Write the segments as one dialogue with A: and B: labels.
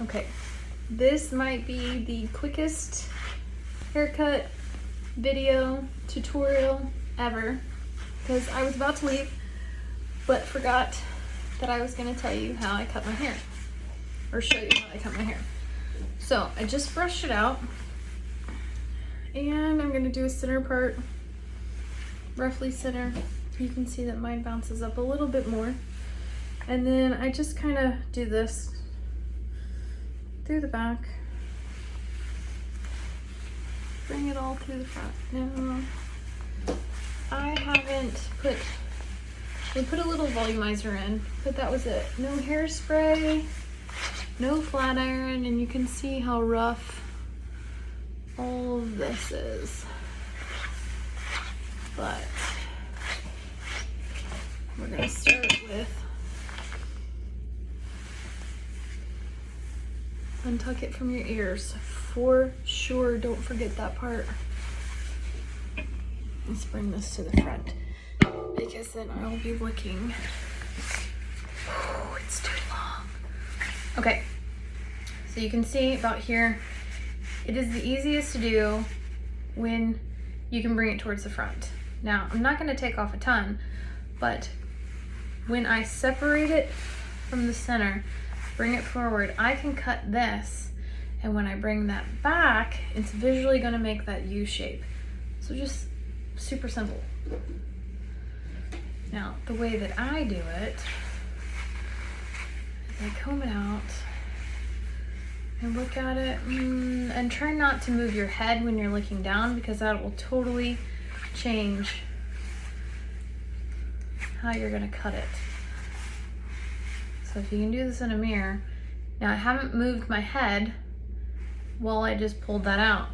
A: Okay, this might be the quickest haircut video tutorial ever because I was about to leave but forgot that I was going to tell you how I cut my hair, or show you how I cut my hair. So I just brushed it out and I'm going to do a center part, roughly center. You can see that mine bounces up a little bit more, and then I just kind of do this through the back, bring it all through the front. Now I haven't put, we put a little volumizer in, but that was it. No hairspray, no flat iron, and you can see how rough all of this is. But we're gonna start with untuck it from your ears. For sure, don't forget that part. Let's bring this to the front because then I'll be looking. Oh, it's too long. Okay, so you can see about here, it is the easiest to do when you can bring it towards the front. Now, I'm not gonna take off a ton, but when I separate it from the center, bring it forward, I can cut this, and when I bring that back, it's visually gonna make that U shape. So just super simple. Now, the way that I do it is I comb it out and look at it, and try not to move your head when you're looking down because that will totally change how you're gonna cut it. So if you can do this in a mirror. Now I haven't moved my head while I just pulled that out.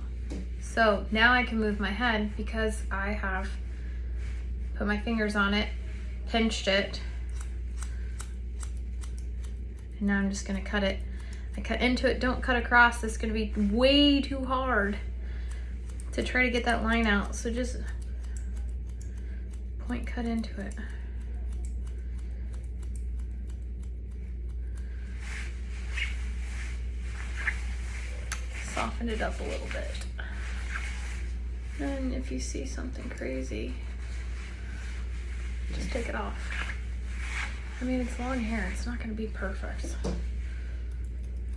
A: So now I can move my head because I have put my fingers on it, pinched it, and now I'm just gonna cut it. I cut into it, don't cut across. This is gonna be way too hard to try to get that line out. So just point cut into it. Soften it up a little bit. And if you see something crazy, just take it off. I mean, it's long hair, it's not gonna be perfect.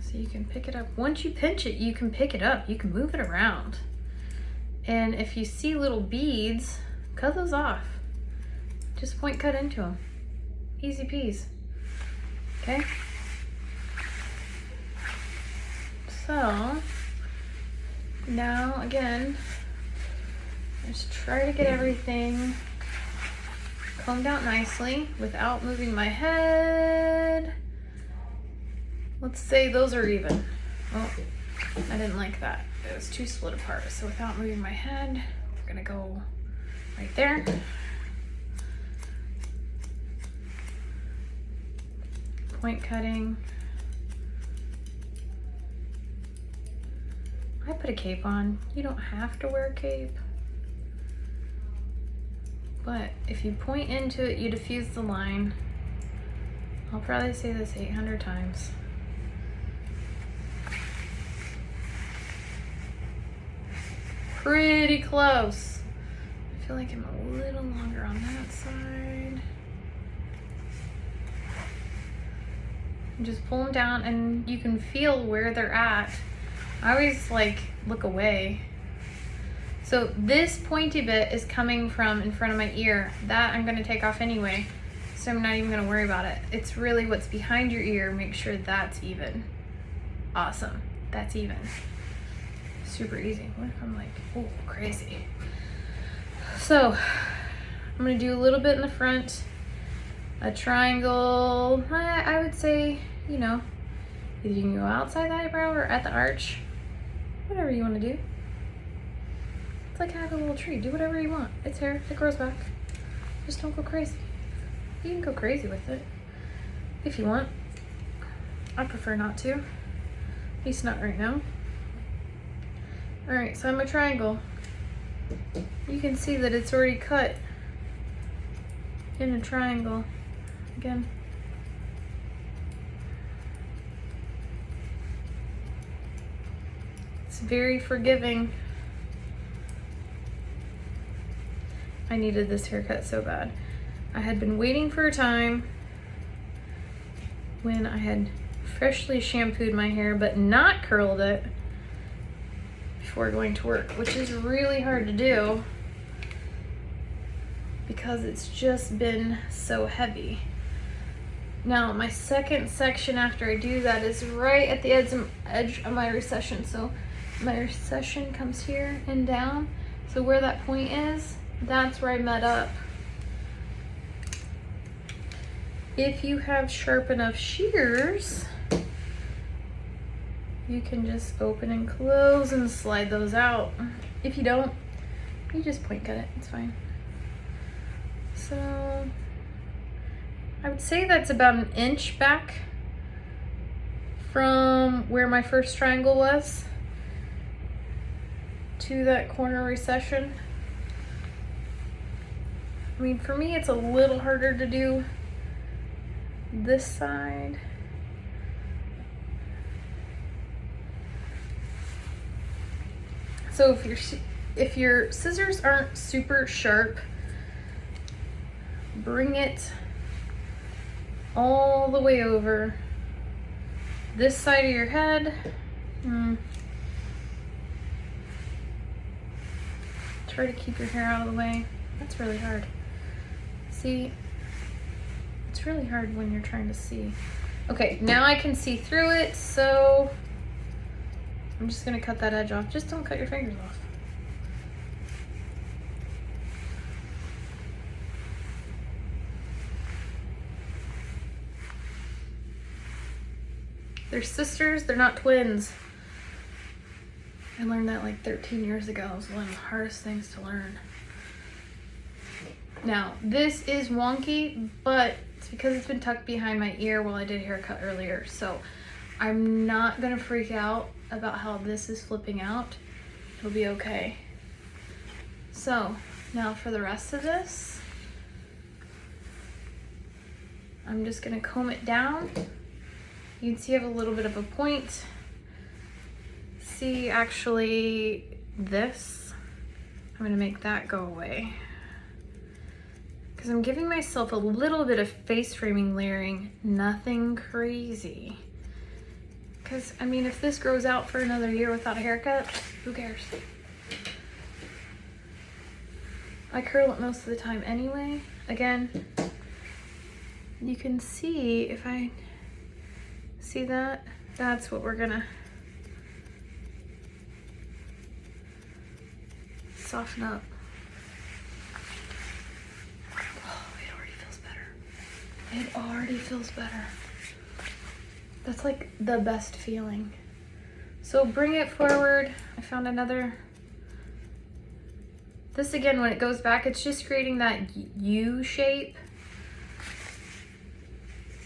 A: So you can pick it up. Once you pinch it, you can pick it up. You can move it around. And if you see little beads, cut those off. Just point cut into them. Easy peas. Okay? So, now again, just try to get everything combed out nicely without moving my head. Let's say those are even. Oh, I didn't like that. It was too split apart. So without moving my head, we're gonna go right there. Point cutting. I put a cape on. You don't have to wear a cape. But if you point into it, you diffuse the line. I'll probably say this 800 times. Pretty close. I feel like I'm a little longer on that side. And just pull them down and you can feel where they're at. I always like look away. So this pointy bit is coming from in front of my ear. That I'm gonna take off anyway, so I'm not even gonna worry about it. It's really what's behind your ear. Make sure that's even. Awesome, that's even. Super easy. What if I'm like, oh, crazy. So I'm gonna do a little bit in the front, a triangle. I would say, you know, either you can go outside the eyebrow or at the arch, whatever you want to do. It's like having a little tree. Do whatever you want. It's hair. It grows back. Just don't go crazy. You can go crazy with it if you want. I prefer not to. At least not right now. Alright, so I'm a triangle. You can see that it's already cut in a triangle. Again. It's very forgiving. I needed this haircut so bad. I had been waiting for a time when I had freshly shampooed my hair but not curled it before going to work, which is really hard to do because it's just been so heavy. Now my second section after I do that is right at the edge of my recession. So my recession comes here and down. So where that point is, that's where I met up. If you have sharp enough shears, you can just open and close and slide those out. If you don't, you just point cut it, it's fine. So I would say that's about an inch back from where my first triangle was to that corner recession. I mean, for me, it's a little harder to do this side. So if your scissors aren't super sharp, bring it all the way over this side of your head. Try to keep your hair out of the way. That's really hard. See, it's really hard when you're trying to see. Okay, now I can see through it, so I'm just gonna cut that edge off. Just don't cut your fingers off. They're sisters, they're not twins. I learned that like 13 years ago. It was one of the hardest things to learn. Now, this is wonky, but it's because it's been tucked behind my ear while I did a haircut earlier. So I'm not gonna freak out about how this is flipping out. It'll be okay. So now for the rest of this, I'm just gonna comb it down. You can see I have a little bit of a point. See, actually, this, I'm gonna make that go away. Because I'm giving myself a little bit of face framing layering, nothing crazy. Because, I mean, if this grows out for another year without a haircut, who cares? I curl it most of the time anyway. Again, you can see, if I see that, that's what we're gonna soften up. Oh, it already feels better. It already feels better. That's like the best feeling. So bring it forward. I found another. This again, when it goes back, it's just creating that U shape.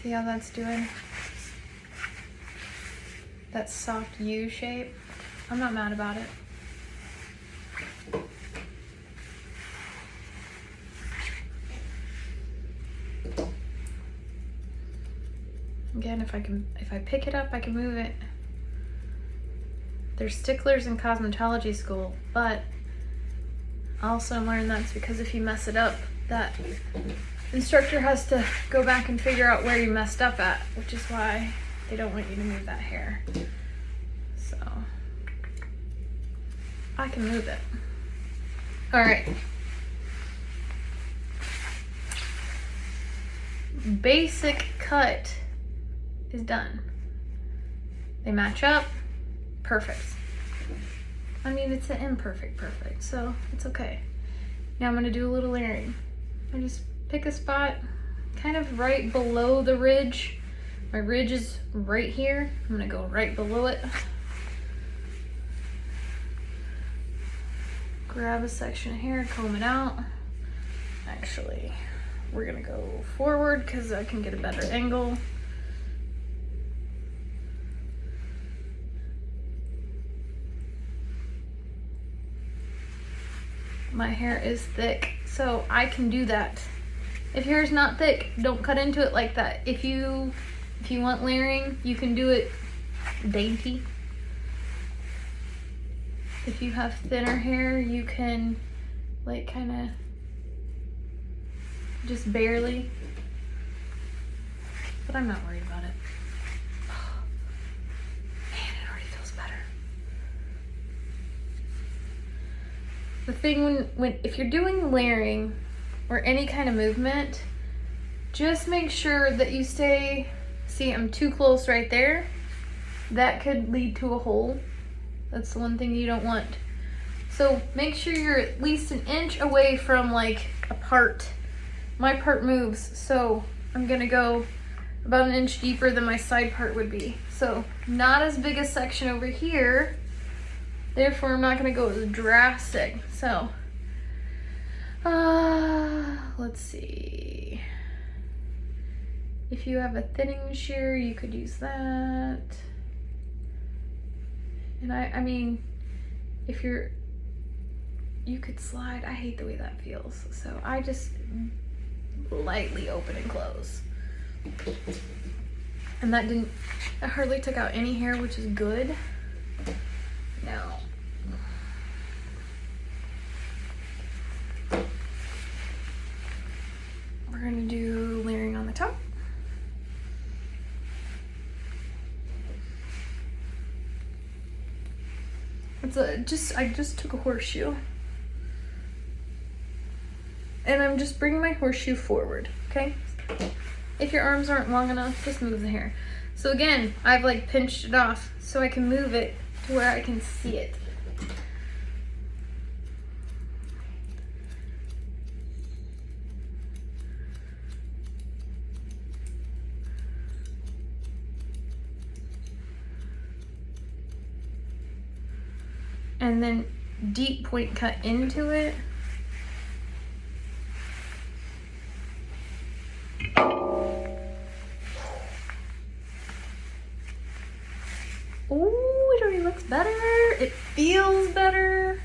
A: See how that's doing? That soft U shape. I'm not mad about it. Again, if I pick it up, I can move it. There's sticklers in cosmetology school, but I also learned that's because if you mess it up, that instructor has to go back and figure out where you messed up at, which is why they don't want you to move that hair. So I can move it. All right. Basic cut is done. They match up, perfect. I mean, it's an imperfect perfect, so it's okay. Now I'm gonna do a little layering. I just pick a spot kind of right below the ridge. My ridge is right here. I'm gonna go right below it. Grab a section of hair, comb it out. Actually, we're gonna go forward because I can get a better angle. My hair is thick, so I can do that. If your hair's not thick, don't cut into it like that. If you want layering, you can do it dainty. If you have thinner hair, you can like kind of just barely, but I'm not worried about it. Oh, man, it already feels better. The thing if you're doing layering or any kind of movement, just make sure that you stay, see, I'm too close right there. That could lead to a hole. That's the one thing you don't want. So make sure you're at least an inch away from like a part. My part moves, so I'm gonna go about an inch deeper than my side part would be. So not as big a section over here, therefore I'm not gonna go as drastic. So, let's see. If you have a thinning shear, you could use that. And I mean, if you could slide. I hate the way that feels. So I just lightly open and close. And that hardly took out any hair, which is good. Now, we're gonna do layering on the top. I just took a horseshoe. And I'm just bringing my horseshoe forward, okay? If your arms aren't long enough, just move the hair. So again, I've like pinched it off so I can move it to where I can see it. And then deep point cut into it. Oh, it already looks better. It feels better.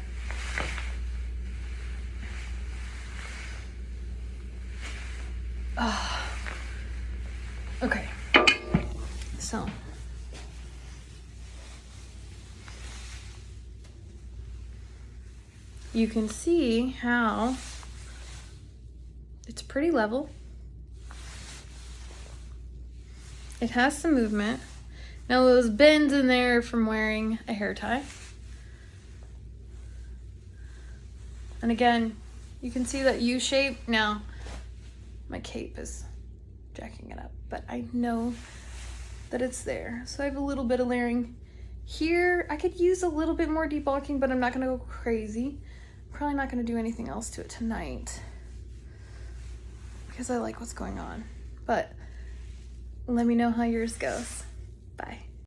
A: Oh. Okay. So. You can see how it's pretty level. It has some movement. Now those bends in there from wearing a hair tie. And again, you can see that U shape. Now, my cape is jacking it up, but I know that it's there. So I have a little bit of layering here. I could use a little bit more debulking, but I'm not gonna go crazy. Probably not gonna do anything else to it tonight because I like what's going on. But let me know how yours goes. Bye.